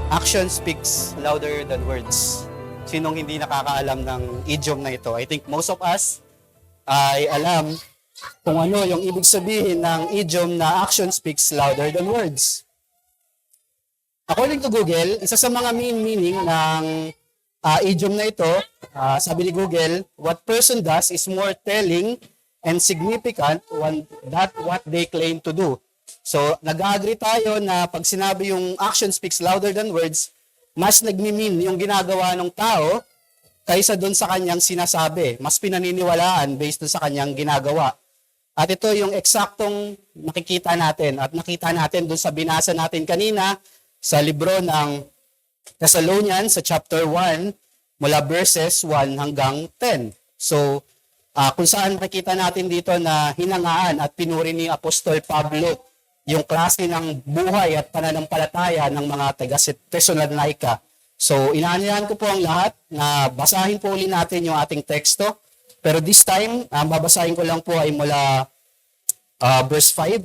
Action speaks louder than words. Sinong hindi nakakaalam ng idiom na ito? I think most of us ay alam kung ano yung ibig sabihin ng idiom na action speaks louder than words. According to Google, isa sa mga main meaning ng idiom na ito, sabi ni Google, what person does is more telling and significant than what they claim to do. So, nag-agree tayo na pag sinabi yung action speaks louder than words, mas nagmi-mean yung ginagawa ng tao kaysa doon sa kanyang sinasabi. Mas pinaniniwalaan based doon sa kanyang ginagawa. At ito yung eksaktong nakikita natin at nakita natin doon sa binasa natin kanina sa libro ng Thessalonians sa chapter 1 mula verses 1 hanggang 10. So, kung saan makikita natin dito na hinangaan at pinuri ni Apostol Pablo yung klase ng buhay at pananampalataya ng mga taga-Thessalonica. So, inaanyahan ko po ang lahat na basahin po ulit natin yung ating teksto. Pero this time, babasahin ko lang po ay mula verse 5.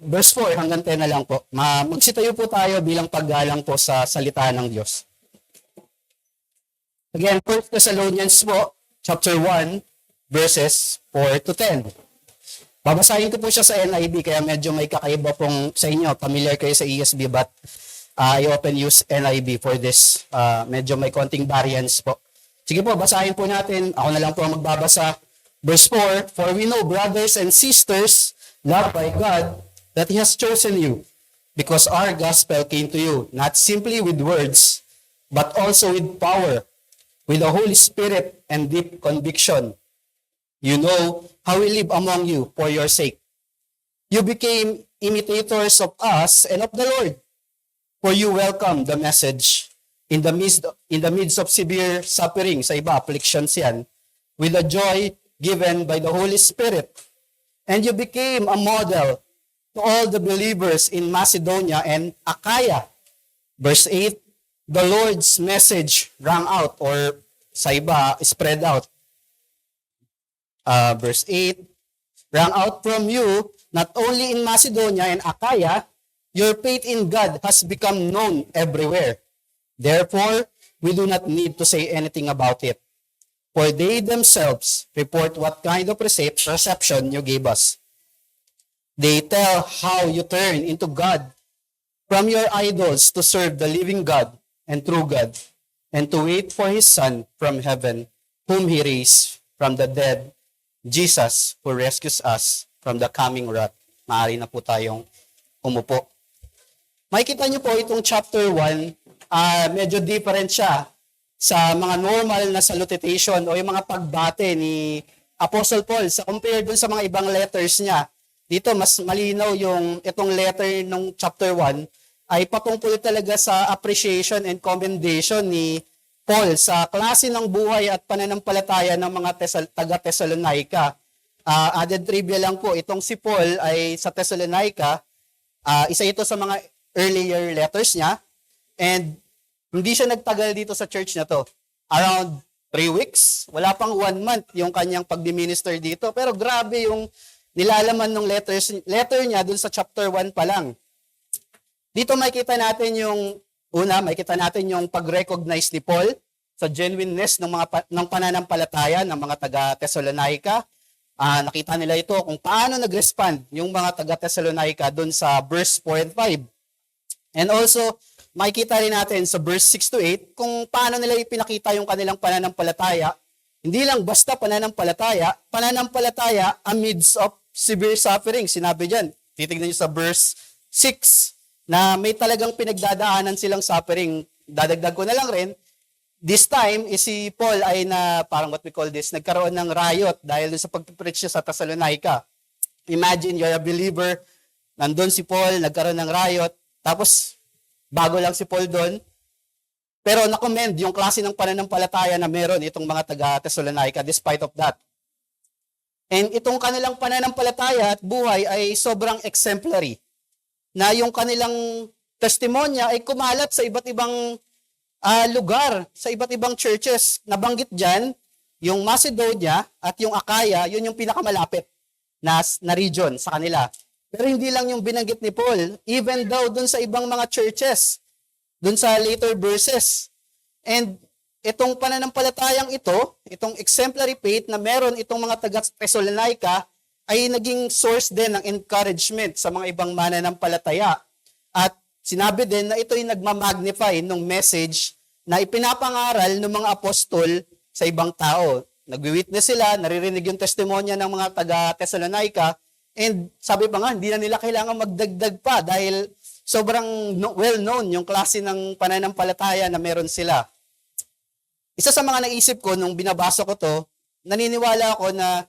Verse 4 hanggang 10 na lang po. Magsitayo po tayo bilang paggalang po sa salita ng Diyos. Again, 1 Thessalonians po, chapter 1, verses 4 to 10. Babasahin ko po siya sa NIV, kaya medyo may kakaiba pong sa inyo. Familiar kayo sa ESV, but I often use NIV for this. Medyo may konting variance po. Sige po, basahin po natin. Ako na lang po ang magbabasa. Verse 4, for we know, brothers and sisters, loved by God, that He has chosen you, because our gospel came to you, not simply with words, but also with power, with the Holy Spirit and deep conviction. You know how we live among you for your sake. You became imitators of us and of the Lord, for you welcomed the message in the midst of severe suffering, sa iba, afflictions yan, with the joy given by the Holy Spirit. And you became a model to all the believers in Macedonia and Achaia. Verse 8, the Lord's message rang out, or sa iba, spread out. Verse 8, rang out from you, not only in Macedonia and Achaia, your faith in God has become known everywhere. Therefore, we do not need to say anything about it. For they themselves report what kind of reception you gave us. They tell how you turn into God from your idols to serve the living God and true God, and to wait for His Son from heaven, whom He raised from the dead, Jesus, who rescues us from the coming wrath. Maaari na po tayong umupo. Makikita niyo po itong chapter 1, medyo different siya sa mga normal na salutation o yung mga pagbate ni Apostle Paul sa compare dun sa mga ibang letters niya. Dito mas malinaw yung itong letter ng chapter 1 ay patungkol talaga sa appreciation and commendation ni Paul sa klase ng buhay at pananampalataya ng mga taga-Thessalonica. Added trivia lang po, itong si Paul ay sa Thessalonica, isa ito sa mga earlier letters niya, and hindi siya nagtagal dito sa church na to. Around 3 weeks, wala pang 1 month yung kanyang pag-minister dito, pero grabe yung nilalaman ng letter niya dun sa chapter 1 pa lang. Dito makikita natin makikita natin yung pag-recognize ni Paul sa genuineness ng pananampalataya ng mga taga-Thessalonica. Nakita nila ito kung paano nag-respond yung mga taga-Thessalonica doon sa verse 4 and 5. And also, makikita rin natin sa verse 6 to 8 kung paano nila ipinakita yung kanilang pananampalataya. Hindi lang basta pananampalataya amidst of severe suffering. Sinabi dyan, titignan nyo sa verse 6, na may talagang pinagdadaanan silang suffering. Dadagdag ko na lang rin, this time, si Paul ay parang what we call this, nagkaroon ng riot dahil sa pag-preach niya sa Thessalonica. Imagine, you're a believer, nandun si Paul, nagkaroon ng riot, tapos bago lang si Paul doon, pero na-commend yung klase ng pananampalataya na meron itong mga taga-Thessalonica despite of that. And itong kanilang pananampalataya at buhay ay sobrang exemplary, na yung kanilang testimonya ay kumalat sa iba't ibang lugar, sa iba't ibang churches. Nabanggit dyan, yung Macedonia at yung Achaia, yun yung pinakamalapit na region sa kanila. Pero hindi lang yung binanggit ni Paul, even daw dun sa ibang mga churches, dun sa later verses. And itong pananampalatayang ito, itong exemplary faith na meron itong mga taga-Thessalonica, ay naging source din ng encouragement sa mga ibang mananampalataya. At sinabi din na ito'y nagmamagnify ng message na ipinapangaral ng mga apostol sa ibang tao. Nagwi-witness sila, naririnig yung testimonya ng mga taga-Thessalonica, and sabi pa nga, hindi na nila kailangan magdagdag pa dahil sobrang well-known yung klase ng pananampalataya na meron sila. Isa sa mga naisip ko nung binabasa ko to, naniniwala ako na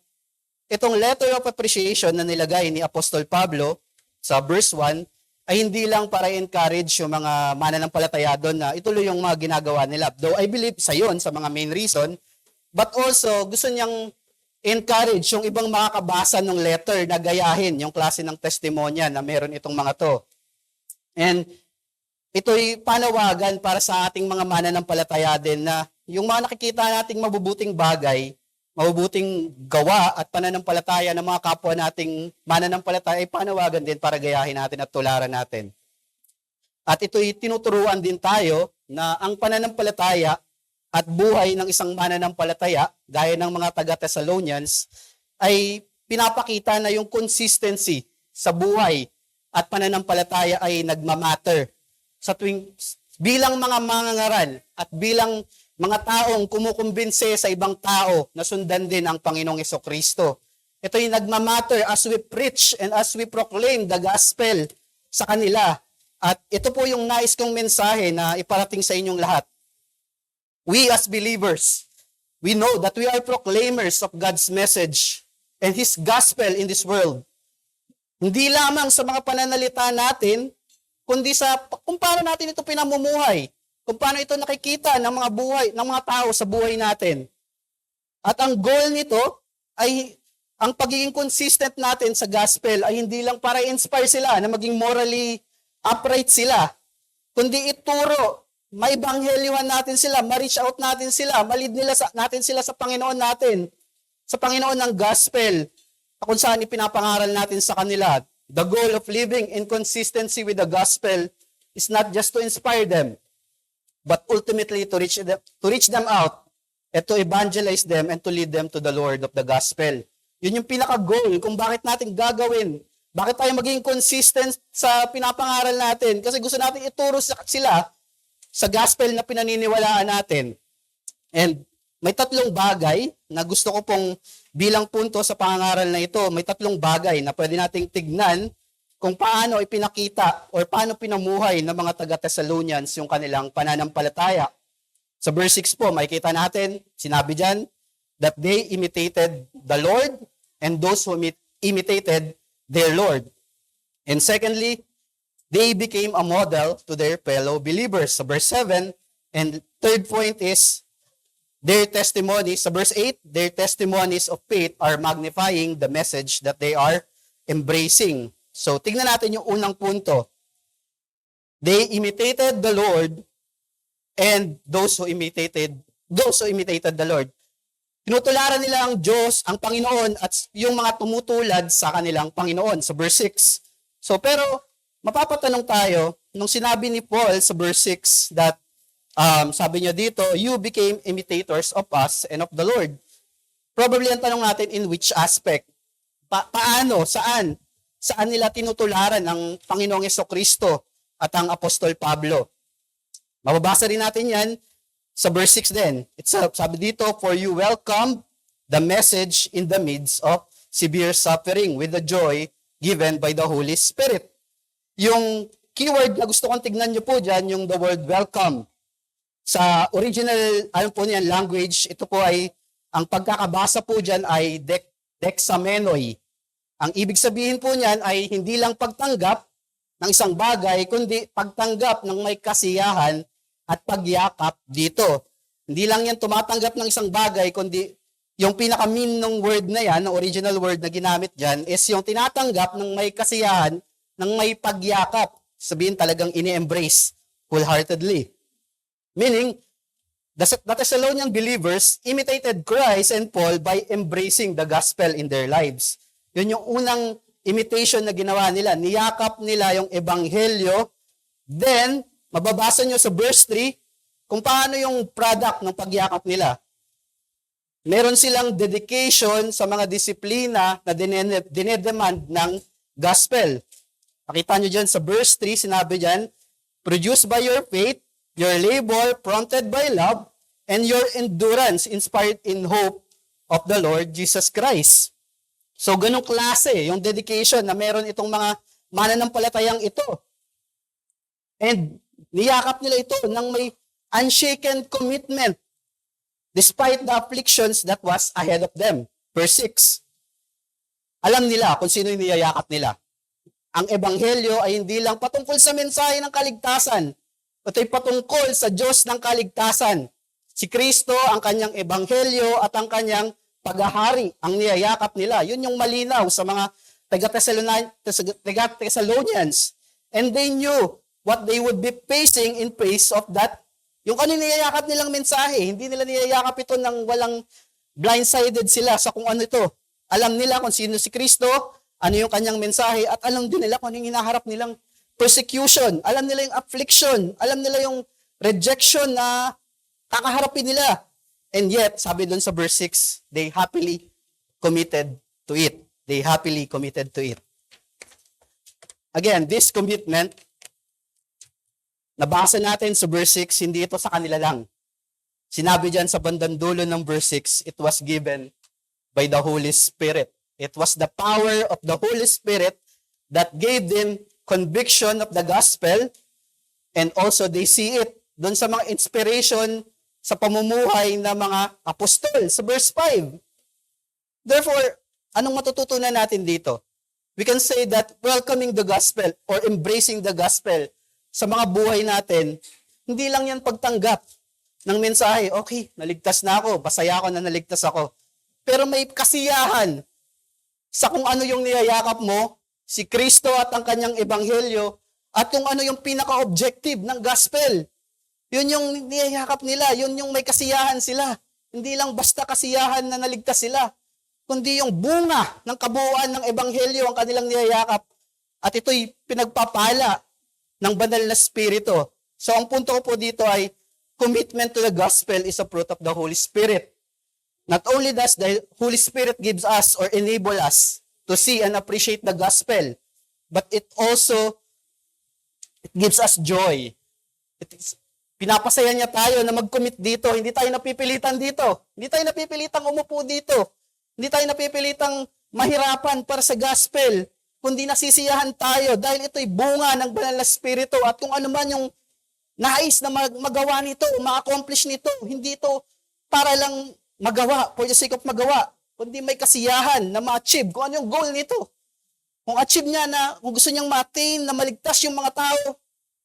itong letter of appreciation na nilagay ni Apostol Pablo sa verse 1 ay hindi lang para encourage yung mga mananampalataya doon na ituloy yung mga ginagawa nila. Though I believe sa yon sa mga main reason, but also gusto niyang encourage yung ibang makakabasa ng letter na gayahin yung klase ng testimonya na meron itong mga to. And ito'y panawagan para sa ating mga mananampalataya din na yung mga nakikita nating mabubuting bagay, mabubuting gawa at pananampalataya ng mga kapwa nating mananampalataya ay panawagan din para gayahin natin at tularan natin. At ito'y tinuturuan din tayo na ang pananampalataya at buhay ng isang mananampalataya, gaya ng mga taga-Thessalonians, ay pinapakita na yung consistency sa buhay at pananampalataya ay nagmamatter. Sa tuwing bilang mga mangangaral at bilang mga taong kumukumbinse sa ibang tao na sundan din ang Panginoong Hesukristo. Ito yung nagmamatter as we preach and as we proclaim the gospel sa kanila. At ito po yung nais kong mensahe na iparating sa inyong lahat. We as believers, we know that we are proclaimers of God's message and His gospel in this world. Hindi lamang sa mga pananalita natin, kundi sa kung paano natin ito pinamumuhay, kung paano ito nakikita ng mga buhay, ng mga tao sa buhay natin. At ang goal nito ay ang pagiging consistent natin sa gospel ay hindi lang para inspire sila na maging morally upright sila, kundi ituro, maibanghelyohan natin sila, ma-reach out natin sila, malid natin sila sa Panginoon natin, sa Panginoon ng gospel, kung saan ipinapangaral natin sa kanila. The goal of living in consistency with the gospel is not just to inspire them, but ultimately to reach them out and to evangelize them and to lead them to the Lord of the gospel. Yun yung pinaka-goal kung bakit natin gagawin. Bakit tayo maging consistent sa pinapangaral natin? Kasi gusto natin ituro sila sa gospel na pinaniniwalaan natin. And may tatlong bagay na gusto ko pong bilang punto sa pangangaral na ito. May tatlong bagay na pwede nating tignan kung paano ipinakita or paano pinamuhay ng mga taga-Thessalonians yung kanilang pananampalataya. Sa verse 6 po, makikita natin, sinabi dyan, that they imitated the Lord and those who imitated their Lord. And secondly, they became a model to their fellow believers. Sa verse 7, and third point is, their testimonies, sa verse 8, their testimonies of faith are magnifying the message that they are embracing. So, tingnan natin yung unang punto. They imitated the Lord and those who imitated the Lord. Tinutularan nila ang Diyos, ang Panginoon, at yung mga tumutulad sa kanilang Panginoon, sa verse 6. So, pero, mapapatanong tayo, nung sinabi ni Paul sa verse 6 that, sabi niya dito, you became imitators of us and of the Lord. Probably ang tanong natin, in which aspect? Paano? Saan? Saan nila tinutularan ang Panginoong Hesukristo at ang Apostol Pablo? Mababasa rin natin yan sa verse 6 din. Sabi dito, for you welcomed the message in the midst of severe suffering with the joy given by the Holy Spirit. Yung keyword na gusto kong tignan nyo po dyan, yung the word welcome. Sa original, language, ito po ay, ang pagkakabasa po dyan ay dexamenoi. Ang ibig sabihin po niyan ay hindi lang pagtanggap ng isang bagay, kundi pagtanggap ng may kasiyahan at pagyakap dito. Hindi lang yan tumatanggap ng isang bagay, kundi yung pinaka-mean ng word na yan, ng original word na ginamit dyan, is yung tinatanggap ng may kasiyahan, ng may pagyakap. Sabihin talagang ini-embrace wholeheartedly. Meaning, the Thessalonian believers imitated Christ and Paul by embracing the gospel in their lives. Yun yung unang imitation na ginawa nila. Niyakap nila yung ebanghelyo. Then, mababasa nyo sa verse 3 kung paano yung product ng pagyakap nila. Meron silang dedication sa mga disiplina na dinedemand ng gospel. Nakita nyo dyan sa verse 3, sinabi dyan, produced by your faith, your labor prompted by love, and your endurance inspired in hope of the Lord Jesus Christ. So, ganong klase, yung dedication na meron itong mga mananampalatayang ito. And niyakap nila ito ng may unshaken commitment despite the afflictions that was ahead of them. Verse 6. Alam nila kung sino yung niyayakap nila. Ang ebanghelyo ay hindi lang patungkol sa mensahe ng kaligtasan, ito'y patungkol sa Diyos ng kaligtasan. Si Kristo, ang kanyang ebanghelyo at ang kanyang paghahari, ang niyayakap nila. Yun yung malinaw sa mga taga-Thessalonians. And they knew what they would be facing in face of that. Yung kanina niyayakap nilang mensahe, hindi nila niyayakap ito ng walang blindsided sila sa kung ano ito. Alam nila kung sino si Kristo, ano yung kanyang mensahe, at alam din nila kung ano yung hinaharap nilang persecution. Alam nila yung affliction. Alam nila yung rejection na kakaharapin nila. And yet, sabi doon sa verse 6, they happily committed to it. They happily committed to it. Again, this commitment, nabasa natin sa verse 6, hindi ito sa kanila lang. Sinabi dyan sa bandang dulo ng verse 6, it was given by the Holy Spirit. It was the power of the Holy Spirit that gave them conviction of the gospel, and also they see it doon sa mga inspiration sa pamumuhay ng mga apostol sa verse 5. Therefore, anong matututunan natin dito? We can say that welcoming the gospel or embracing the gospel sa mga buhay natin, hindi lang yan pagtanggap ng mensahe, okay, naligtas na ako, masaya ako na naligtas ako. Pero may kasiyahan sa kung ano yung niyayakap mo, si Kristo at ang kanyang ebanghelyo, at kung ano yung pinaka-objective ng gospel. Yun yung niyayakap nila, yun yung may kasiyahan sila. Hindi lang basta kasiyahan na naligtas sila, kundi yung bunga ng kabuuan ng ebanghelyo ang kanilang niyayakap. At ito'y pinagpapala ng banal na spirito. So ang punto ko po dito ay, commitment to the gospel is a fruit of the Holy Spirit. Not only does the Holy Spirit gives us or enable us to see and appreciate the gospel, but it gives us joy. Pinapasaya niya tayo na mag-commit dito. Hindi tayo napipilitan dito. Hindi tayo napipilitang umupo dito. Hindi tayo napipilitang mahirapan para sa gospel, kundi nasisiyahan tayo dahil ito'y bunga ng banal na spirito, at kung ano man yung nais na magawa nito, ma-accomplish nito, hindi ito para lang magawa, for the sake of magawa, kundi may kasiyahan na ma-achieve kung ano yung goal nito. Kung achieve niya na, kung gusto niyang ma-attain na maligtas yung mga tao,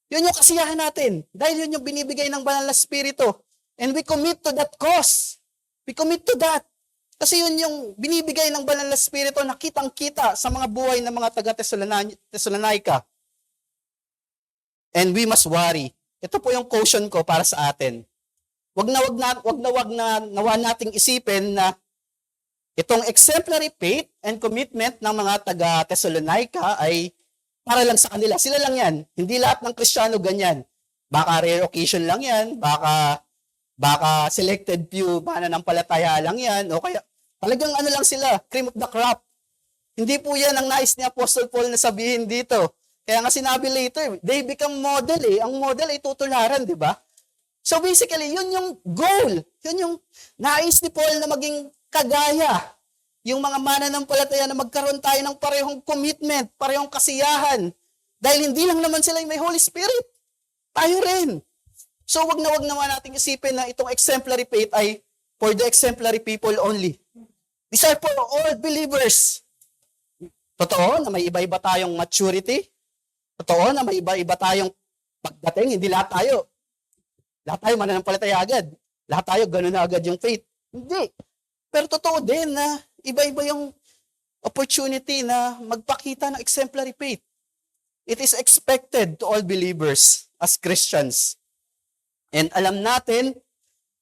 yun yung kasiyahan natin. Dahil yun yung binibigay ng banal na spirito. And we commit to that cause. We commit to that. Kasi yun yung binibigay ng banal na spirito na kitang-kita sa mga buhay ng mga taga-Thessalonica. And we must worry. Ito po yung caution ko para sa atin. Wag na nawa nating isipin na itong exemplary faith and commitment ng mga taga-Thessalonica ay para lang sa kanila. Sila lang yan. Hindi lahat ng Kristiyano ganyan. Baka rare occasion lang yan, baka selected few mananampalataya lang yan, o kaya talagang ano lang sila, cream of the crop. Hindi po yan ang nais ni Apostle Paul na sabihin dito. Kaya nga sinabi later, they become model eh. Ang model ay tutularan, di ba? So basically, yun yung goal. Yun yung nais ni Paul na maging kagaya. Yung mga mananampalataya na magkaroon tayo ng parehong commitment, parehong kasiyahan. Dahil hindi lang naman sila yung may Holy Spirit. Tayo rin. So wag na nating isipin na itong exemplary faith ay for the exemplary people only. These are for all believers. Totoo na may iba-iba tayong maturity. Totoo na may iba-iba tayong pagdating. Hindi lahat tayo mananampalataya agad. Lahat tayo ganun na agad yung faith. Hindi. Pero totoo din na iba-iba yung opportunity na magpakita ng exemplary faith. It is expected to all believers as Christians. And alam natin,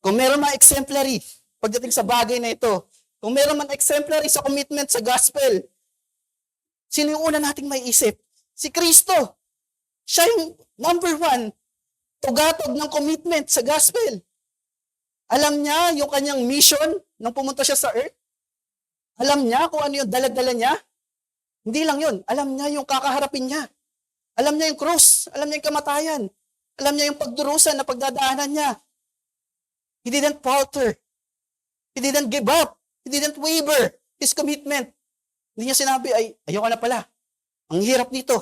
kung meron man exemplary pagdating sa bagay na ito, kung meron man exemplary sa commitment sa gospel, Sino yung una nating may isip? Si Kristo. Siya yung number one, tugatog ng commitment sa gospel. Alam niya yung kanyang mission nung pumunta siya sa earth. Alam niya kung ano yung dala-dala niya. Hindi lang yun. Alam niya yung kakaharapin niya. Alam niya yung cross. Alam niya yung kamatayan. Alam niya yung pagdurusan na pagdadaanan niya. He didn't falter. He didn't give up. He didn't waver his commitment. Hindi niya sinabi, ay, ayoko na pala. Ang hirap nito.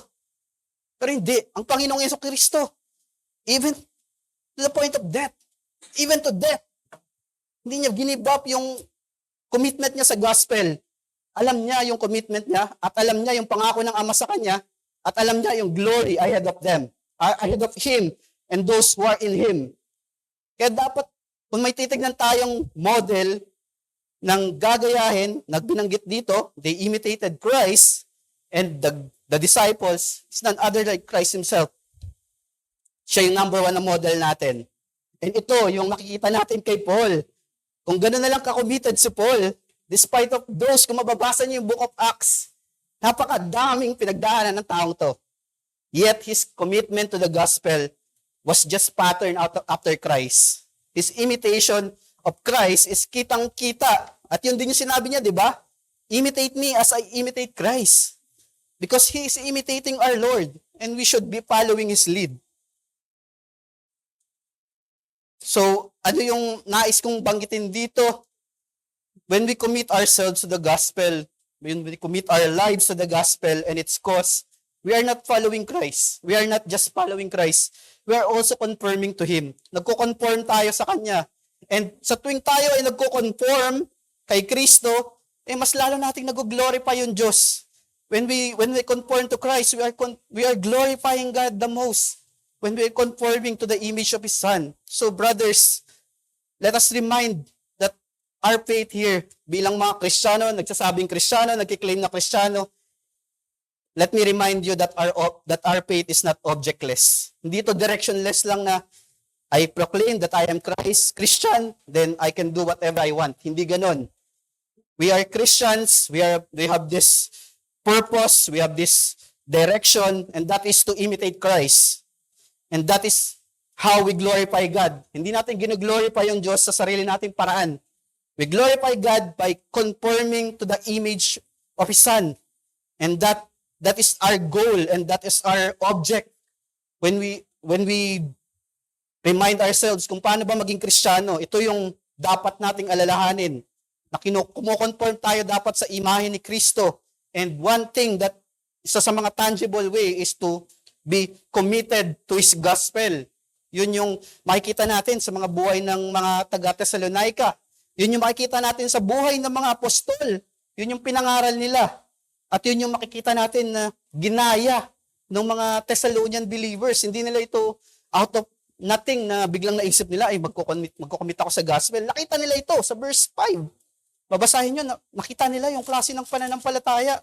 Pero hindi. Ang Panginoong Yesu Kristo, even to the point of death, even to death, hindi niya give up yung commitment niya sa gospel. Alam niya yung commitment niya at alam niya yung pangako ng Ama sa kanya at alam niya yung glory ahead of them, ahead of Him and those who are in Him. Kaya dapat, kung may titignan tayong model ng gagayahin, nagbinanggit dito, they imitated Christ and the disciples is none other like Christ Himself. Siya yung number one na model natin. And ito, yung makikita natin kay Paul. Kung gano'n na lang ka-committed si Paul, despite of those, kung mababasa niyo yung Book of Acts, napakadaming pinagdaanan ng taong to. Yet, his commitment to the gospel was just patterned out after Christ. His imitation of Christ is kitang-kita. At yun din yung sinabi niya, di ba? Imitate me as I imitate Christ. Because He is imitating our Lord and we should be following His lead. So, ano yung nais kong banggitin dito? When we commit ourselves to the gospel, when we commit our lives to the gospel and its cause, we are not following Christ. We are not just following Christ. We are also conforming to Him. Nagko-conform tayo sa Kanya. And sa tuwing tayo ay nagko-conform kay Kristo, mas lalo nating nag-glorify yung Diyos. When we conform to Christ, we are glorifying God the most. When we are conforming to the image of His Son. So brothers, let us remind that our faith here, bilang mga Kristiyano, nagsasabing Kristiyano, nagkiklaim na Kristiyano, let me remind you that our faith is not objectless. Hindi ito directionless lang na I proclaim that I am Christian, then I can do whatever I want. Hindi ganon. We are Christians, we have this purpose, we have this direction, and that is to imitate Christ. And that is how we glorify God. Hindi natin gino-glorify yung Diyos sa sarili nating paraan. We glorify God by conforming to the image of His Son. And that is our goal and that is our object when we remind ourselves kung paano ba maging Kristiyano. Ito yung dapat nating alalahanin na kumukonform tayo dapat sa imahe ni Kristo. And one thing that isa sa mga tangible way is to be committed to His gospel. Yun yung makikita natin sa mga buhay ng mga taga-Thessalonica. Yun yung makikita natin sa buhay ng mga apostol. Yun yung pinangaral nila. At yun yung makikita natin na ginaya ng mga Thessalonian believers. Hindi nila ito out of nothing na biglang naisip nila, ay magkukomit ako sa gospel. Nakita nila ito sa verse 5. Babasahin nyo, nakita nila yung klase ng pananampalataya.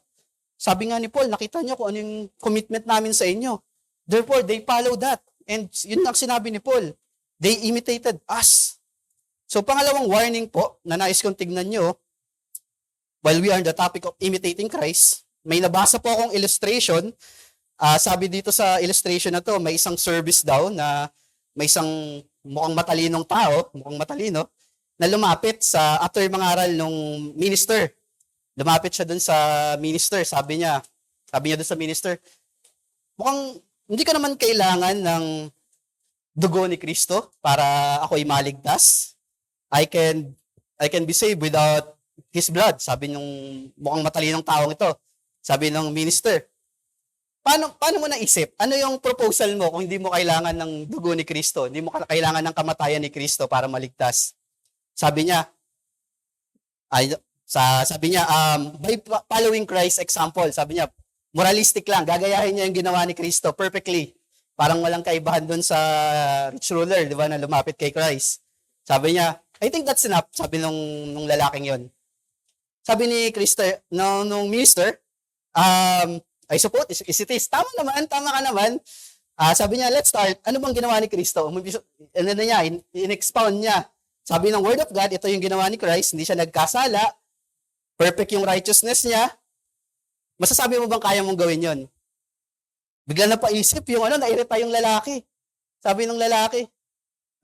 Sabi nga ni Paul, nakita nyo kung ano yung commitment namin sa inyo. Therefore, they follow that. And yun ang sinabi ni Paul. They imitated us. So, pangalawang warning po na nais kong tignan nyo, while we are on the topic of imitating Christ, may nabasa po akong illustration. Sabi dito sa illustration na to, may isang service daw na may isang mukhang matalinong tao, mukhang matalino, na lumapit sa after mangaral nung minister. Lumapit siya dun sa minister. Sabi niya dun sa minister, mukhang hindi ka naman kailangan ng dugo ni Kristo para ako'y maligtas. I can be saved without His blood. Sabi nung mukhang matalinong taong ito. Sabi ng minister, paano mo naisip? Ano yung proposal mo kung hindi mo kailangan ng dugo ni Kristo? Hindi mo kailangan ng kamatayan ni Kristo para maligtas? Sabi niya, by following Christ's example, sabi niya, moralistic lang, gagayahin niya yung ginawa ni Kristo perfectly. Parang walang kaibahan doon sa rich ruler, di ba, na lumapit kay Christ. Sabi niya, I think that's enough, sabi nung lalaking yon. Sabi ni Kristo, nung minister, I suppose, is it is. Tama ka naman. Sabi niya, let's start. Ano bang ginawa ni Kristo? In-expound niya. Sabi ng Word of God, ito yung ginawa ni Christ, hindi siya nagkasala, perfect yung righteousness niya, Masasabi mo bang kaya mong gawin yon? Bigla na paisip yung nairita yung lalaki. Sabi ng lalaki,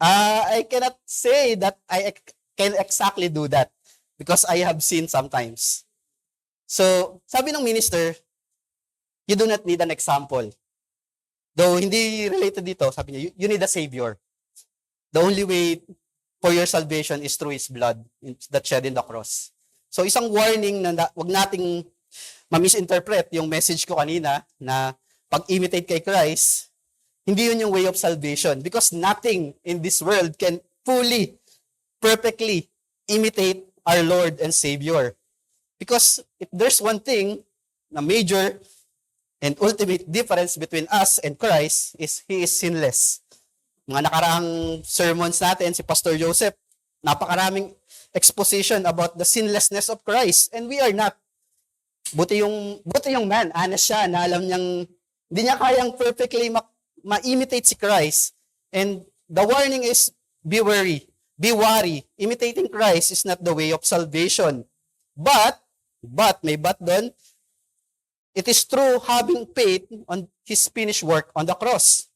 I cannot say that I can exactly do that because I have seen sometimes. So, sabi ng minister, you do not need an example. Though hindi related dito, sabi niya, you need a savior. The only way for your salvation is through His blood that shed in the cross. So, isang warning na wag nating ma-misinterpret yung message ko kanina na pag-imitate kay Christ, hindi yun yung way of salvation because nothing in this world can fully, perfectly imitate our Lord and Savior. Because if there's one thing na major and ultimate difference between us and Christ is He is sinless. Mga nakaraang sermons natin, si Pastor Joseph, napakaraming exposition about the sinlessness of Christ and we are not. Buti yung man, honest siya, na alam niyang hindi niya kayang perfectly ma-imitate si Christ. And the warning is, be wary. Be wary. Imitating Christ is not the way of salvation. But, may but doon, it is through having faith on His finished work on the cross.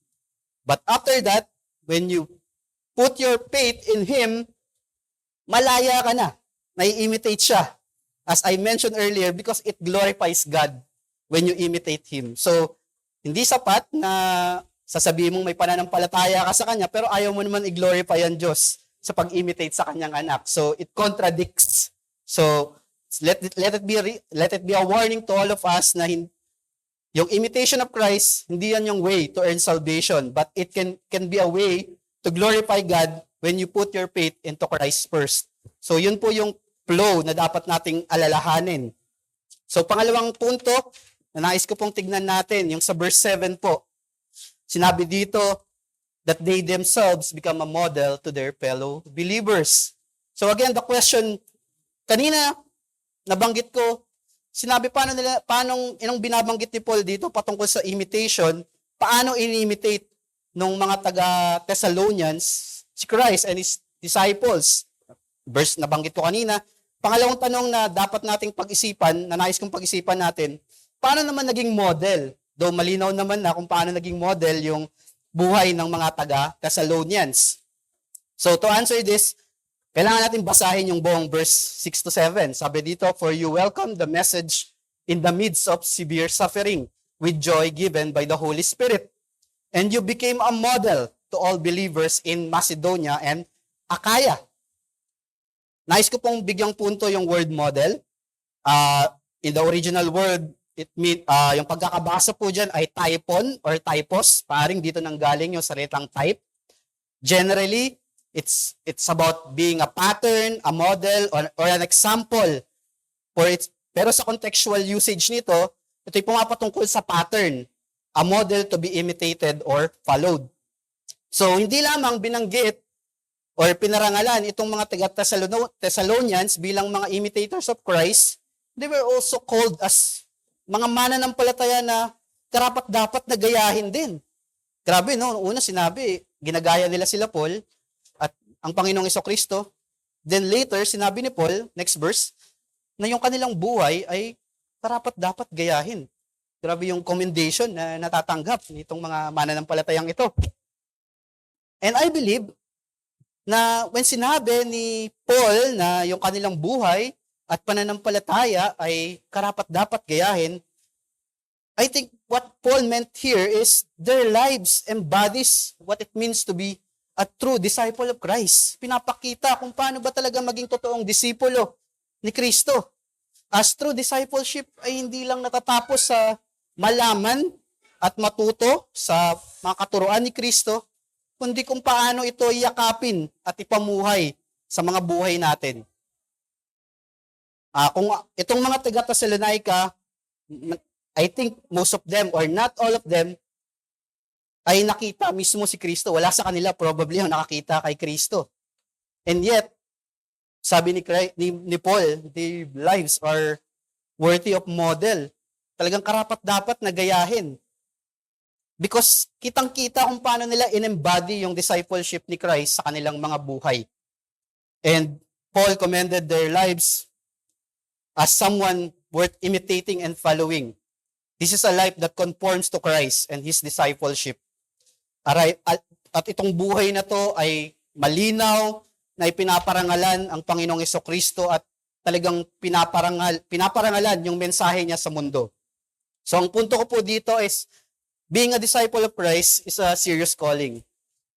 But after that, when you put your faith in Him, malaya ka na. Nai-imitate siya. As I mentioned earlier, because it glorifies God when you imitate Him. So, hindi sapat na sasabihin mong may pananampalataya ka sa Kanya, pero ayaw mo naman i-glorify ang Diyos sa pag-imitate sa Kanyang anak. So, it contradicts. So, let it be a warning to all of us na yung imitation of Christ, hindi yan yung way to earn salvation, but it can be a way to glorify God when you put your faith into Christ first. So, yun po yung flow na dapat nating alalahanin. So, pangalawang punto, na nais ko pong tignan natin, yung sa verse 7 po. Sinabi dito, that they themselves become a model to their fellow believers. So again, the question, kanina, nabanggit ko, sinabi paano inong binabanggit ni Paul dito patungkol sa imitation, paano in-imitate nung mga taga-Thessalonians si Christ and His disciples. Verse nabanggit ko kanina. Pangalawang tanong na dapat nating pag-isipan, na nais kong pag-isipan natin, paano naman naging model? Though malinaw naman na kung paano naging model yung buhay ng mga taga-Thessalonians. So to answer this, kailangan natin basahin yung buong verse 6 to 7. Sabi dito, for you welcome the message in the midst of severe suffering with joy given by the Holy Spirit. And you became a model to all believers in Macedonia and Achaia. Nais ko pong bigyang punto yung word model. In the original word, yung pagkakabasa po dyan ay typon or typos. Paring dito nang galing yung salitang type. Generally, it's about being a pattern, a model, or an example. Pero sa contextual usage nito, ito'y pumapatungkol sa pattern, a model to be imitated or followed. So, hindi lamang binanggit or pinarangalan itong mga taga-Thessalonians bilang mga imitators of Christ, they were also called as mga mananampalataya na karapat-dapat na gayahin din. Grabe, no? Una sinabi, ginagaya nila sila Paul at ang Panginoong Jesucristo. Then later, sinabi ni Paul, next verse, na yung kanilang buhay ay karapat-dapat gayahin. Grabe yung commendation na natatanggap nitong mga mananampalatayang ito. And I believe na when sinabi ni Paul na yung kanilang buhay at pananampalataya ay karapat-dapat gayahin, I think what Paul meant here is their lives embodies what it means to be a true disciple of Christ. Pinapakita kung paano ba talaga maging totoong disipulo ni Kristo. As true discipleship ay hindi lang natatapos sa malaman at matuto sa mga katuruan ni Kristo, kundi kung paano ito iyakapin at ipamuhay sa mga buhay natin. Kung itong mga taga-Thessalonica, I think most of them or not all of them ay nakita mismo si Kristo. Wala sa kanila probably ang nakakita kay Kristo. And yet, sabi ni Paul, the lives are worthy of model. Talagang karapat-dapat na gayahin. Because kitang-kita kung paano nila in-embody yung discipleship ni Christ sa kanilang mga buhay. And Paul commended their lives as someone worth imitating and following. This is a life that conforms to Christ and His discipleship. At itong buhay na to ay malinaw na ipinaparangalan ang Panginoong Jesucristo at talagang pinaparangalan yung mensahe niya sa mundo. So ang punto ko po dito is, being a disciple of Christ is a serious calling.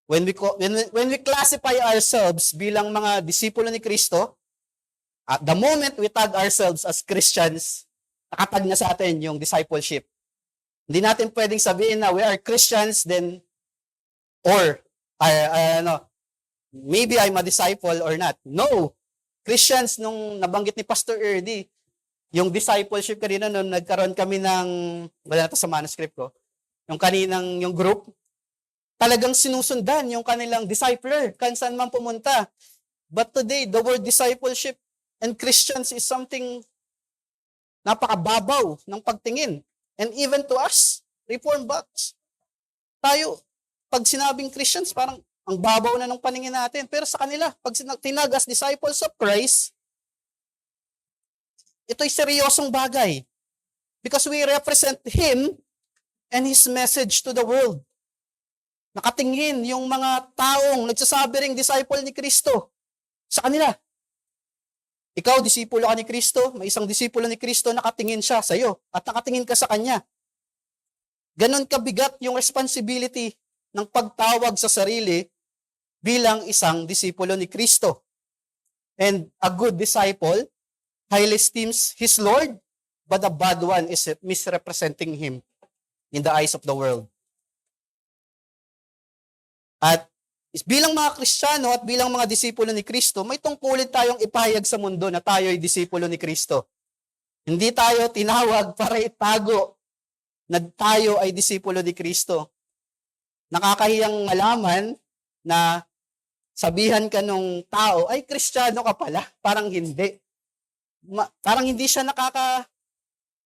When we classify ourselves bilang mga disipulo ni Kristo, at the moment we tag ourselves as Christians, nakatag na sa atin yung discipleship. Hindi natin pwedeng sabihin na we are Christians then, or maybe I'm a disciple or not. No! Christians, nung nabanggit ni Pastor Erdy, yung discipleship kanina, nung nagkaroon kami ng, wala na to sa manuscript ko, yung group, talagang sinusundan yung kanilang discipler, saan man pumunta. But today, the word discipleship and Christians is something napakababaw ng pagtingin. And even to us, Reformed Baptists, tayo, pag sinabing Christians, parang ang babaw na ng paningin natin. Pero sa kanila, pag tinag as disciples of Christ, ito'y seryosong bagay. Because we represent Him and His message to the world. Nakatingin yung mga taong nagsasabi ring disciple ni Kristo sa kanila. Ikaw, disipulo ka ni Kristo, may isang disipulo ni Kristo, nakatingin siya sa iyo at nakatingin ka sa Kanya. Ganon kabigat yung responsibility ng pagtawag sa sarili bilang isang disipulo ni Kristo. And a good disciple highly esteems his Lord, but a bad one is misrepresenting Him in the eyes of the world. At bilang mga Kristiyano at bilang mga disipulo ni Kristo, may tungkulin tayong ipahayag sa mundo na tayo ay disipulo ni Kristo. Hindi tayo tinawag para itago na tayo ay disipulo ni Kristo. Nakakahiyang malaman na sabihan ka nung tao, ay Kristiyano ka pala. Parang hindi. Parang hindi siya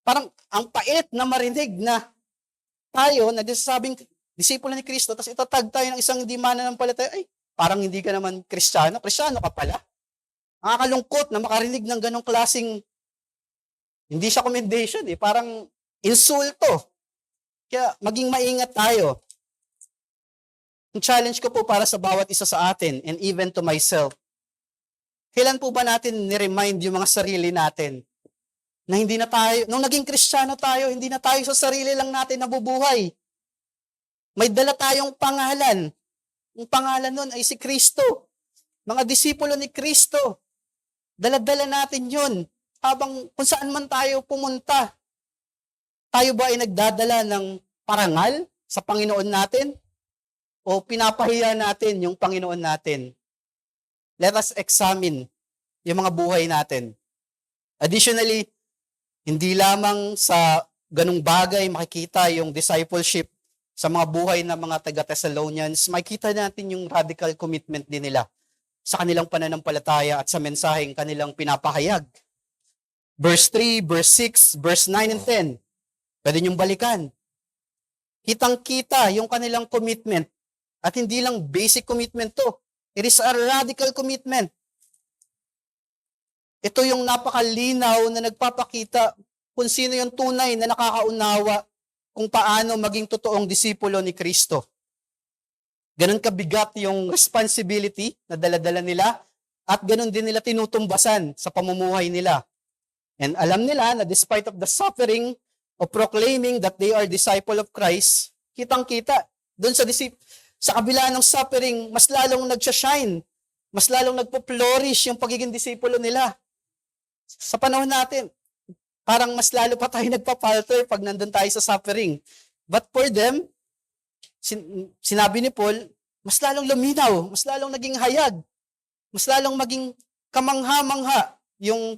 parang ang pait na marinig na tayo na sabing disipulo ni Kristo, tapos itatag tayo ng isang hindi mananampalataya, ay, parang hindi ka naman Kristiyano. Kristiyano ka pala. Nakakalungkot na makarinig ng ganong klaseng, hindi siya commendation, parang insulto. Kaya maging maingat tayo. Ang challenge ko po para sa bawat isa sa atin, and even to myself, kailan po ba natin ni-remind yung mga sarili natin na hindi na tayo, nung naging Kristiyano tayo, hindi na tayo sa sarili lang natin nabubuhay. May dala tayong pangalan. Ang pangalan nun ay si Kristo. Mga disipulo ni Kristo. Dala-dala natin yun. Habang kung saan man tayo pumunta. Tayo ba ay nagdadala ng parangal sa Panginoon natin? O pinapahiya natin yung Panginoon natin? Let us examine yung mga buhay natin. Additionally, hindi lamang sa ganung bagay makikita yung discipleship sa mga buhay ng mga taga-Thessalonians, makikita natin yung radical commitment din nila sa kanilang pananampalataya at sa mensaheng kanilang pinapahayag. Verse 3, verse 6, verse 9 and 10. Pwede niyong balikan. Kitang-kita yung kanilang commitment. At hindi lang basic commitment to. It is a radical commitment. Ito yung napakalinaw na nagpapakita kung sino yung tunay na nakakaunawa kung paano maging totoong disipulo ni Kristo. Ganon kabigat yung responsibility na dala-dala nila at ganon din nila tinutumbasan sa pamumuhay nila. And alam nila na despite of the suffering of proclaiming that they are disciple of Christ, kitang-kita doon sa kabila ng suffering, mas lalong nagsashine, mas lalong nagpo-flourish yung pagiging disipulo nila. Sa panahon natin, parang mas lalo pa tayo nagpa-falter pag nandun tayo sa suffering. But for them, sinabi ni Paul, mas lalong luminaw, mas lalong naging hayag, mas lalong maging kamangha-mangha yung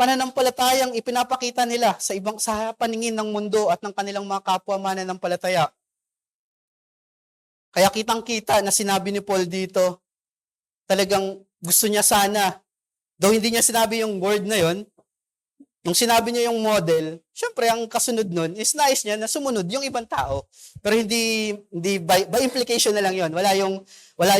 pananampalatayang ipinapakita nila sa paningin ng mundo at ng kanilang mga kapwa mananampalataya. Kaya kitang-kita na sinabi ni Paul dito, talagang gusto niya sana, though hindi niya sinabi yung word na yon, nung sinabi niya yung model, syempre ang kasunod nun is nais niya na sumunod yung ibang tao. Pero hindi by implication na lang yon. Wala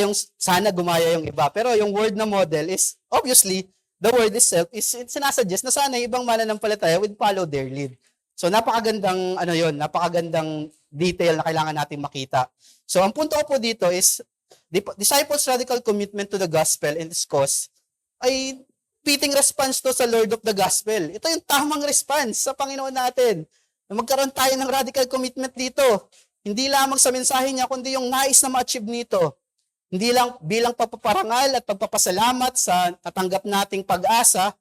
yung sana gumaya yung iba. Pero yung word na model is obviously the word itself is sinasuggest na sana yung ibang mananampalataya would follow their lead. So napakagandang napakagandang detail na kailangan nating makita. So ang punto ko po dito is disciples' radical commitment to the gospel and its cause ay fitting response to sa Lord of the Gospel. Ito yung tamang response sa Panginoon natin. Na magkaroon tayo ng radical commitment dito. Hindi lamang sa mensahe niya, kundi yung nais na ma-achieve nito. Hindi lang bilang pagpaparangal at pagpapasalamat sa natanggap nating pag-asa,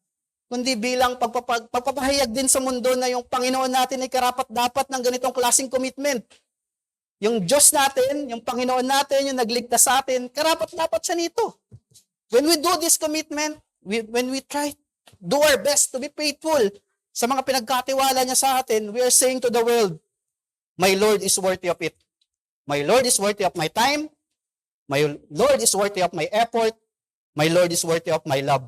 kundi bilang pagpapahayag din sa mundo na yung Panginoon natin ay karapat-dapat ng ganitong klaseng commitment. Yung Diyos natin, yung Panginoon natin, yung nagligtas sa atin, karapat-dapat siya nito. When we do this commitment, when we try do our best to be faithful sa mga pinagkatiwala niya sa atin, we are saying to the world, my Lord is worthy of it. My Lord is worthy of my time. My Lord is worthy of my effort. My Lord is worthy of my love.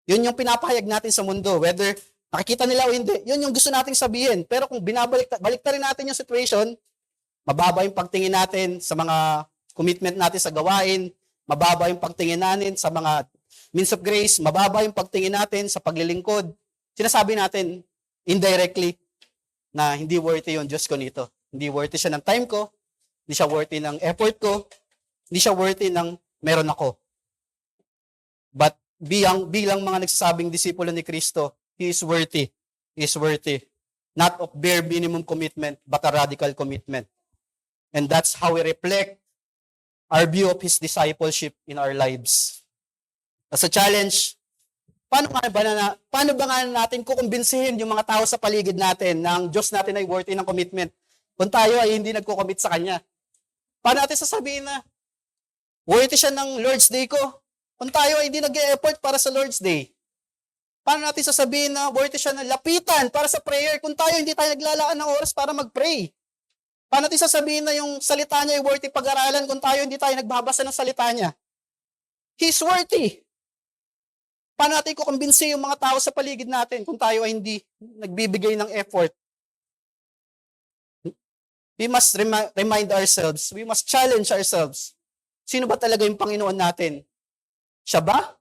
Yun yung pinapahayag natin sa mundo. Whether nakikita nila o hindi, yun yung gusto nating sabihin. Pero kung baliktarin natin yung situation, mababa yung pagtingin natin sa mga commitment natin sa gawain, mababa yung pagtingin natin sa mga means of grace, mababa yung pagtingin natin sa paglilingkod. Sinasabi natin indirectly na hindi worthy yung Diyos ko nito. Hindi worthy siya ng time ko, hindi siya worthy ng effort ko, hindi siya worthy ng meron ako. But bilang mga nagsasabing disipulo ni Kristo, He is worthy. He is worthy. Not of bare minimum commitment, but a radical commitment. And that's how we reflect our view of His discipleship in our lives. As a challenge, paano ba nga natin kukumbinsihin yung mga tao sa paligid natin na ang Diyos natin ay worthy ng commitment kung tayo ay hindi nagko-commit sa Kanya? Paano natin sasabihin na worthy siya ng Lord's Day ko kung tayo ay hindi nag-e-effort para sa Lord's Day? Paano natin sasabihin na worthy siya ng lapitan para sa prayer kung tayo hindi tayo naglalaan ng oras para mag-pray? Paano natin sasabihin na yung salita niya ay worthy pag-aralan kung tayo hindi tayo nagbabasa ng salita niya? He's worthy. Paano natin kukumbinsi yung mga tao sa paligid natin kung tayo ay hindi nagbibigay ng effort? We must remind ourselves, we must challenge ourselves. Sino ba talaga yung Panginoon natin? Siya ba?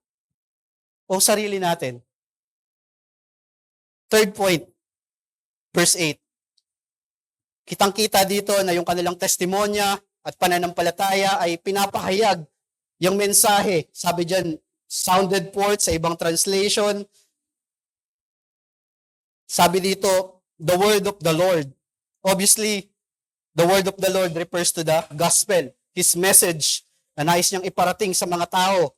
O sarili natin? Third point, verse 8. Kitang-kita dito na yung kanilang testimonya at pananampalataya ay pinapahayag yung mensahe. Sabi dyan, sounded forth sa ibang translation. Sabi dito, the word of the Lord. Obviously, the word of the Lord refers to the gospel, His message na nais niyang iparating sa mga tao.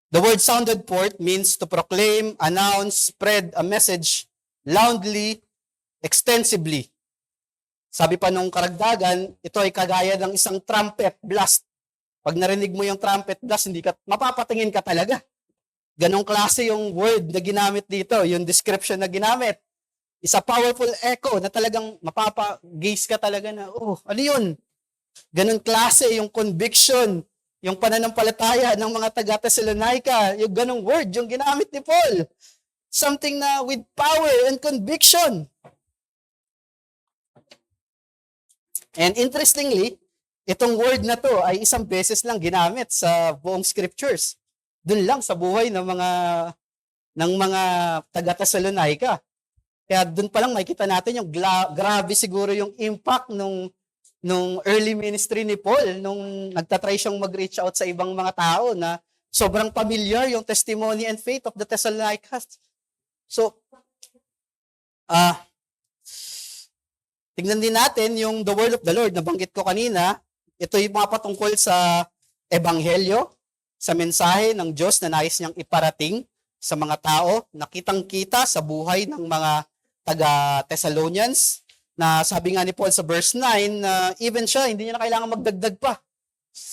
The word sounded forth means to proclaim, announce, spread a message loudly, extensively. Sabi pa nung karagdagan, ito ay kagaya ng isang trumpet blast. Pag narinig mo yung trumpet blast, mapapatingin ka talaga. Ganong klase yung word na ginamit dito, yung description na ginamit. Is a powerful echo na talagang mapapa-gaze ka talaga na, ano yun? Ganon klase yung conviction, yung pananampalataya ng mga taga-Thessalonica, yung ganong word, yung ginamit ni Paul. Something na with power and conviction. And interestingly, itong word na to ay isang beses lang ginamit sa buong scriptures. Doon lang sa buhay ng mga taga-Thessalonica. Kaya doon pa lang makikita natin yung grabe siguro yung impact nung early ministry ni Paul nung nagtatry siyang mag-reach out sa ibang mga tao na sobrang familiar yung testimony and faith of the Thessalonians. So, tingnan din natin yung the word of the Lord na banggit ko kanina. Ito yung mga patungkol sa ebanghelyo, sa mensahe ng Diyos na nais niyang iparating sa mga tao, nakitang-kita sa buhay ng mga taga-Thessalonians, na sabi nga ni Paul sa verse 9, na even siya, hindi niya na kailangan magdagdag pa.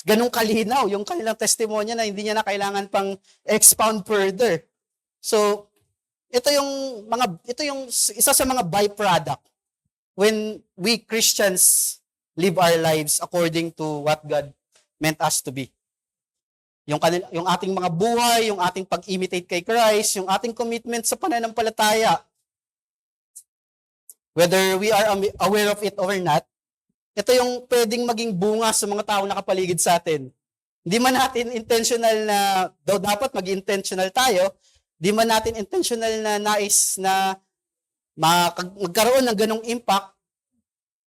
Ganong kalinaw yung kanilang testimonya na hindi niya na kailangan pang expound further. So, ito yung isa sa mga byproduct when we Christians live our lives according to what God meant us to be. Yung ating mga buhay, yung ating pag-imitate kay Christ, yung ating commitment sa pananampalataya, whether we are aware of it or not, ito yung pwedeng maging bunga sa mga taong nakapaligid sa atin. Hindi man natin intentional na, daw dapat mag-intentional tayo, di man natin intentional na nais na magkaroon ng ganong impact,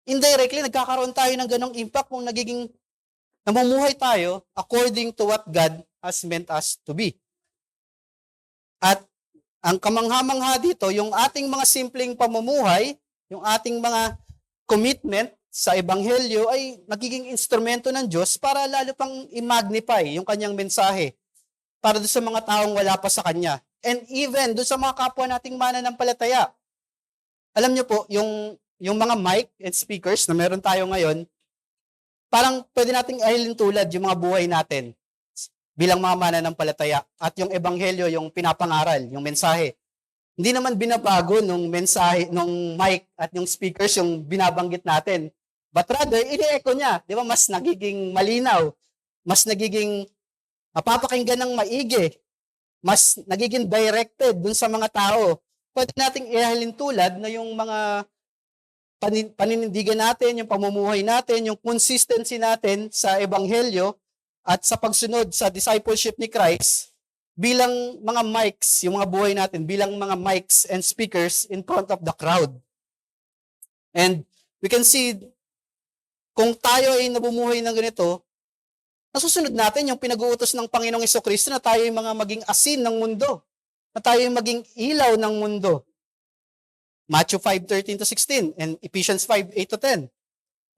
indirectly, nagkakaroon tayo ng ganong impact kung namumuhay tayo according to what God has meant us to be. At ang kamangha-mangha dito, yung ating mga simpleng pamumuhay, yung ating mga commitment sa Ebanghelyo ay nagiging instrumento ng Diyos para lalo pang i-magnify yung kanyang mensahe para doon sa mga taong wala pa sa kanya. And even doon sa mga kapwa nating mananampalataya. Alam niyo po, yung mga mic and speakers na meron tayo ngayon, parang pwede nating ahilin tulad yung mga buhay natin bilang mga mananampalataya at yung Ebanghelyo, yung pinapangaral, yung mensahe. Hindi naman binabago nung mensahe, nung mic at yung speakers yung binabanggit natin. But rather, ini-echo niya. Di ba? Mas nagiging malinaw. Mas nagiging mapapakinggan ng maigi. Mas nagiging directed dun sa mga tao. Pwede nating ihalin tulad na yung mga paninindigan natin, yung pamumuhay natin, yung consistency natin sa Ebanghelyo at sa pagsunod sa discipleship ni Christ bilang mga mics, yung mga buhay natin, bilang mga mics and speakers in front of the crowd. And we can see, kung tayo ay nabumuhay ng ganito, nasusunod natin yung pinag-uutos ng Panginoong Jesucristo na tayo ay mga maging asin ng mundo, na tayo ay maging ilaw ng mundo. Matthew 5:13-16 and Ephesians 5:8-10.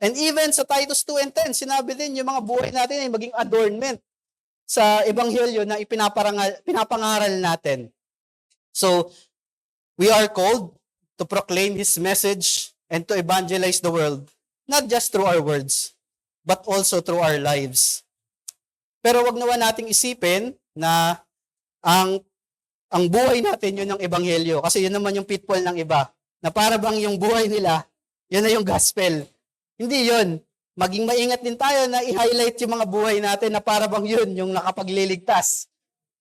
And even sa Titus 2:10, sinabi din yung mga buhay natin ay maging adornment sa Ebanghelyo na pinapangaral natin. So, we are called to proclaim His message and to evangelize the world, not just through our words, but also through our lives. Pero wag naman nating isipin na ang buhay natin yun ang Ebanghelyo, kasi yun naman yung pitfall ng iba, na para bang yung buhay nila, yun na yung gospel. Hindi yun. Maging maingat din tayo na i-highlight yung mga buhay natin na para bang yun yung nakapagliligtas.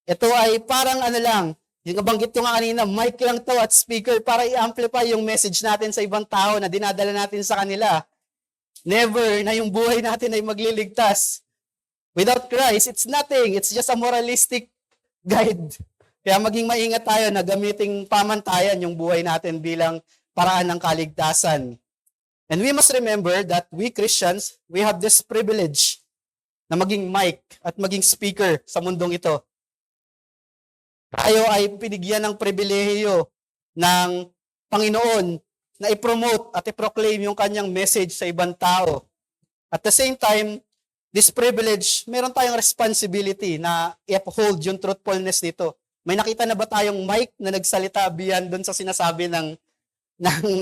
Ito ay parang lang, yung nabanggit ko nga kanina, mic lang to at speaker para i-amplify yung message natin sa ibang tao na dinadala natin sa kanila. Never na yung buhay natin ay magliligtas. Without Christ, it's nothing. It's just a moralistic guide. Kaya maging maingat tayo na gamiting pamantayan yung buhay natin bilang paraan ng kaligtasan. And we must remember that we Christians, we have this privilege na maging mic at maging speaker sa mundong ito. Tayo ay pinigyan ng pribilehiyo ng Panginoon na i-promote at i-proclaim yung kanyang message sa ibang tao. At the same time, this privilege, meron tayong responsibility na i-uphold yung truthfulness nito. May nakita na ba tayong mic na nagsalita beyond dun sa sinasabi ng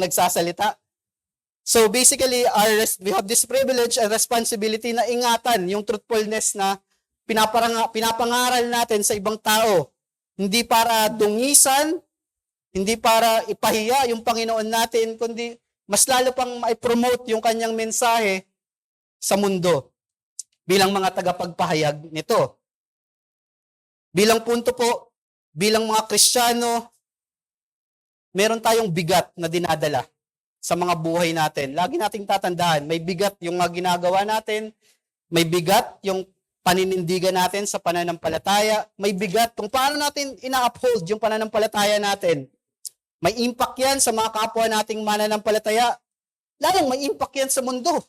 nagsasalita? So basically, we have this privilege and responsibility na ingatan yung truthfulness na pinapangaral natin sa ibang tao. Hindi para dungisan, hindi para ipahiya yung Panginoon natin, kundi mas lalo pang ma-promote yung kanyang mensahe sa mundo bilang mga tagapagpahayag nito. Bilang punto po, bilang mga Kristiyano, meron tayong bigat na dinadala sa mga buhay natin. Lagi nating tatandaan, may bigat yung mga ginagawa natin, may bigat yung paninindigan natin sa pananampalataya, may bigat kung paano natin ina-uphold yung pananampalataya natin. May impact yan sa mga kapwa nating mananampalataya. Lalong may impact yan sa mundo.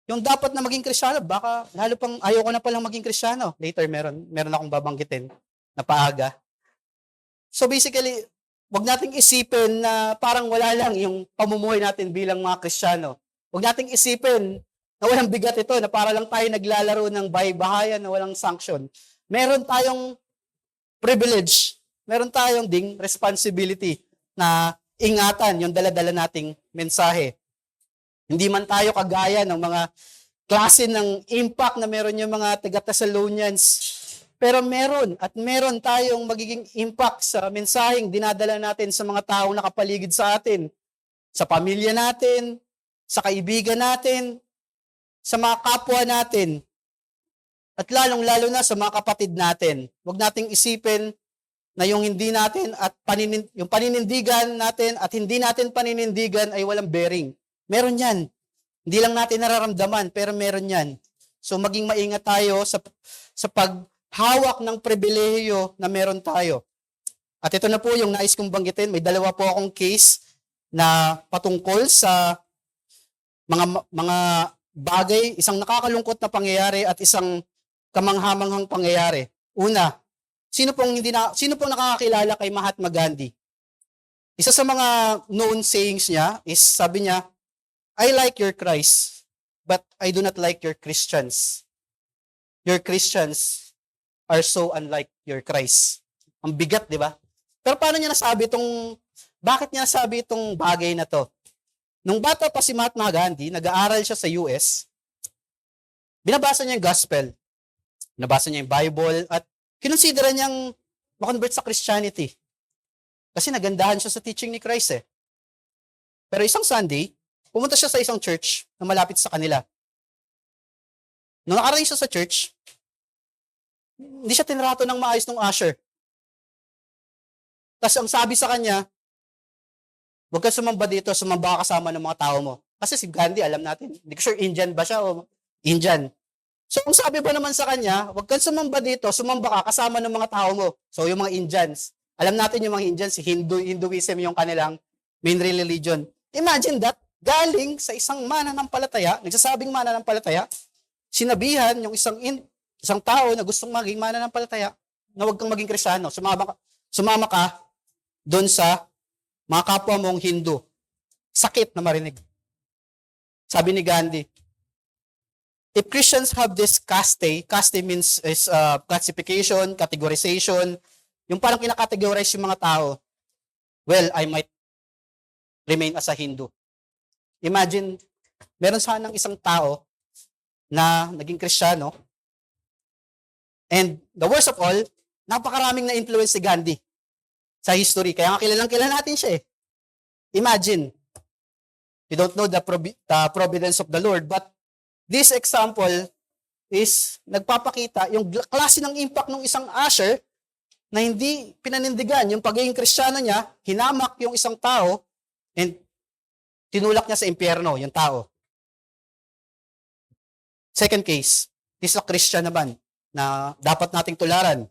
Yung dapat na maging Kristiyano, baka lalo pang ayoko na palang maging Kristiyano. Later, meron akong babanggitin na paaga. So basically, wag nating isipin na parang wala lang yung pamumuhay natin bilang mga Kristiyano. Wag nating isipin na walang bigat ito, na para lang tayo naglalaro ng bahay-bahayan na walang sanction. Meron tayong privilege, meron tayong ding responsibility na ingatan yung dala-dala nating mensahe. Hindi man tayo kagaya ng mga klase ng impact na meron yung mga taga-Thessalonians, pero meron tayong magiging impact sa mensaheng dinadala natin sa mga taong nakapaligid sa atin, sa pamilya natin, sa kaibigan natin, sa mga kapwa natin, at lalong-lalo na sa mga kapatid natin. Huwag nating isipin na yung hindi natin at yung paninindigan natin at hindi natin paninindigan ay walang bearing. Meron yan. Hindi lang natin nararamdaman, pero meron yan. So maging maingat tayo sa paghawak ng pribilehiyo na meron tayo. At ito na po yung nais kong banggitin. May dalawa po akong case na patungkol sa mga bagay, isang nakakalungkot na pangyayari at isang kamanghamanghang pangyayari. Una, sino pong nakakakilala kay Mahatma Gandhi? Isa sa mga known sayings niya is, sabi niya, I like your Christ, but I do not like your Christians. Your Christians are so unlike your Christ. Ang bigat, di ba? Pero paano niya bakit niya nasabi itong bagay na to? Nung bata pa si Mahatma Gandhi, nag-aaral siya sa US, binabasa niya yung gospel, binabasa niya yung Bible, at kinonsidera niyang makonvert sa Christianity. Kasi nagandahan siya sa teaching ni Christ eh. Pero isang Sunday, pumunta siya sa isang church na malapit sa kanila. Nung nakarating siya sa church, hindi siya tinrato ng maayos ng usher. Tapos ang sabi sa kanya, huwag ka sumamba dito, sumamba ka kasama ng mga tao mo. Kasi si Gandhi, alam natin, hindi ko sure Indian ba siya o Indian. So ang sabi ba naman sa kanya, huwag kang sumamba dito, sumamba ka kasama ng mga tao mo. So yung mga Indians, alam natin yung mga Indians, Hinduism yung kanilang main religion. Imagine that, galing sa isang mananampalataya, nagsasabing mananampalataya, sinabihan yung isang tao na gustong maging mananampalataya na huwag kang maging Kristiyano. Sumama ka doon sa mga kapwa mong Hindu. Sakit na marinig. Sabi ni Gandhi, if Christians have this caste means is classification, categorization, yung parang kinakategorize yung mga tao, well, I might remain as a Hindu. Imagine, meron sanang isang tao na naging Kristiyano, and the worst of all, napakaraming na-influence si Gandhi sa history. Kaya nga kilala natin siya eh. Imagine, you don't know the providence of the Lord, but this example is nagpapakita yung klase ng impact ng isang usher na hindi pinanindigan yung pagiging Kristiyano niya, hinamak yung isang tao, and tinulak niya sa impyerno yung tao. Second case, this is a Christian naman na dapat nating tularan.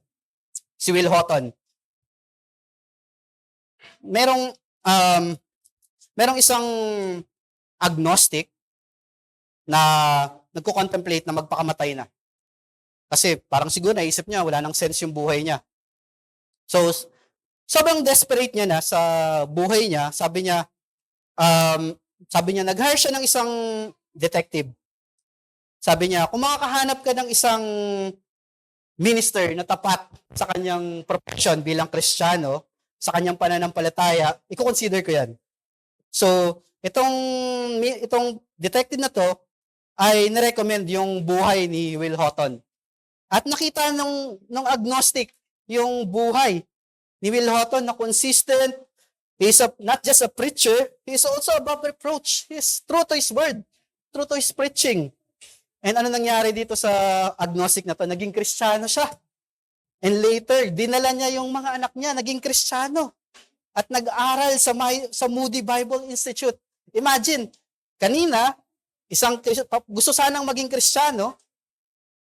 Si Will Houghton. Merong isang agnostic na nagko-contemplate na magpakamatay na. Kasi parang siguro naisip niya, wala nang sense yung buhay niya. So, sobrang desperate niya na sa buhay niya, sabi niya, nag-hire siya ng isang detective. Sabi niya, kung makakahanap ka ng isang minister na tapat sa kanyang profession bilang Kristiyano, sa kanyang pananampalataya, i-consider ko yan. So, itong detective na to ay nirecommend yung buhay ni Will Houghton. At nakita ng agnostic yung buhay ni Will Houghton na consistent. He's not just a preacher, he's also above reproach. He's true to his word, true to his preaching. And ano nangyari dito sa agnostic na to? Naging Kristiyano siya. And later, dinala niya yung mga anak niya, naging Kristiyano. At nag-aral sa Moody Bible Institute. Imagine, kanina, gusto sanang maging Kristiyano,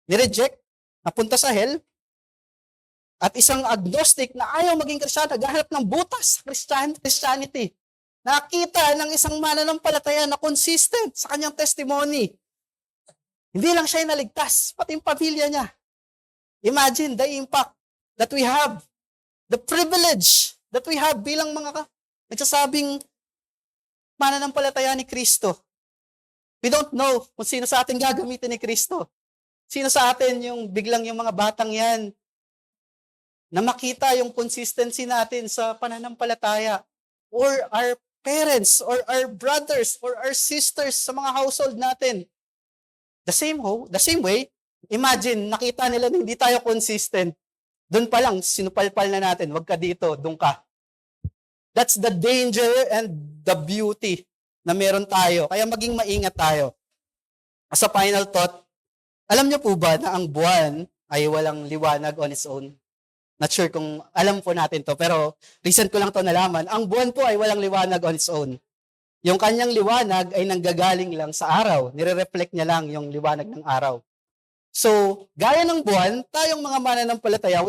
nireject, napunta sa hell, at isang agnostic na ayaw maging Kristiyano, naghahanap ng butas sa Christianity. Nakita ng isang mananampalataya na consistent sa kanyang testimony. Hindi lang siya naligtas, pati yung pamilya niya. Imagine the impact that we have, the privilege that we have bilang mga nagsasabing mananampalataya ni Kristo. We don't know kung sino sa atin gagamitin ni Kristo. Sino sa atin yung biglang yung mga batang yan na makita yung consistency natin sa pananampalataya, or our parents or our brothers or our sisters sa mga household natin. The same way, imagine nakita nila na hindi tayo consistent. Doon pa lang sinupalpal na natin, wag ka dito, doon ka. That's the danger and the beauty na meron tayo. Kaya maging maingat tayo. As a final thought, alam niyo po ba na ang buwan ay walang liwanag on its own? Not sure kung alam po natin to, pero recent ko lang to nalaman. Ang buwan po ay walang liwanag on its own. Yung kanyang liwanag ay nanggagaling lang sa araw. Nire-reflect niya lang yung liwanag ng araw. So, gaya ng buwan, tayong mga mananampalataya,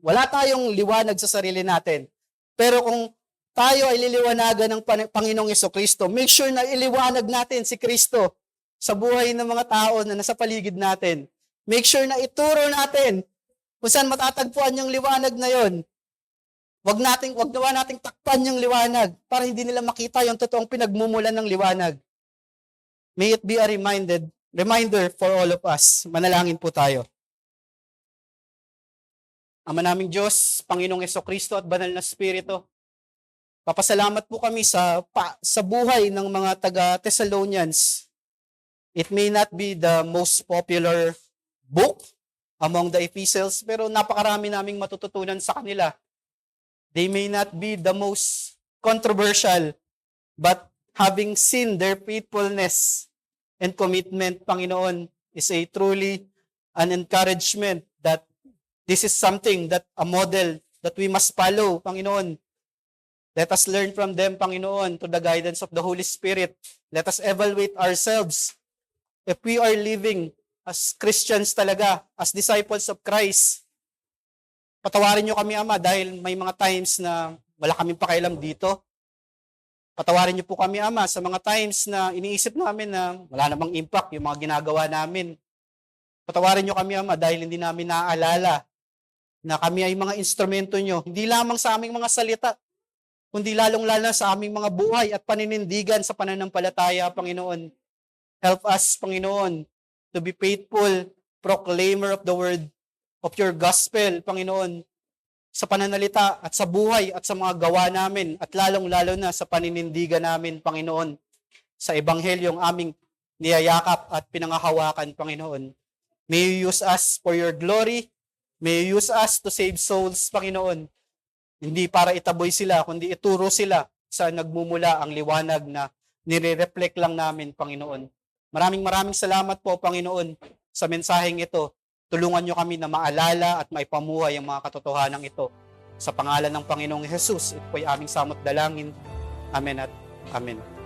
wala tayong liwanag sa sarili natin. Pero kung tayo ay liliwanagan ng Panginoong Jesucristo, make sure na iliwanag natin si Kristo sa buhay ng mga tao na nasa paligid natin. Make sure na ituro natin kung saan matatagpuan yung liwanag na yon. Wag nating takpan yung liwanag para hindi nila makita yung totoong pinagmumulan ng liwanag. May it be a reminder for all of us. Manalangin po tayo. Ama naming Diyos, Panginoong Jesucristo at Banal na Espiritu, papasalamat po kami sa buhay ng mga taga-Thessalonians. It may not be the most popular book among the epistles, pero napakarami naming matututunan sa kanila. They may not be the most controversial, but having seen their faithfulness and commitment, Panginoon, is a truly an encouragement that this is something that a model that we must follow, Panginoon. Let us learn from them, Panginoon, to the guidance of the Holy Spirit. Let us evaluate ourselves if we are living as Christians talaga, as disciples of Christ. Patawarin niyo kami, Ama, dahil may mga times na wala kaming pakialam dito. Patawarin niyo po kami, Ama, sa mga times na iniisip namin na wala namang impact yung mga ginagawa namin. Patawarin niyo kami, Ama, dahil hindi namin naaalala na kami ay mga instrumento niyo, hindi lamang sa aming mga salita, kundi lalong-lalo sa aming mga buhay at paninindigan sa pananampalataya, Panginoon. Help us, Panginoon, to be faithful proclaimer of the word of your gospel, Panginoon, sa pananalita at sa buhay at sa mga gawa namin at lalong-lalo na sa paninindigan namin, Panginoon, sa ebanghelyong aming niyayakap at pinangahawakan, Panginoon. May you use us for your glory. May you use us to save souls, Panginoon. Hindi para itaboy sila, kundi ituro sila sa nagmumula ang liwanag na nire-reflect lang namin, Panginoon. Maraming salamat po, Panginoon, sa mensaheng ito. Tulungan niyo kami na maalala at maipamuhay ang mga katotohanan ito. Sa pangalan ng Panginoong Jesus, ito po'y aming samot dalangin. Amen at Amen.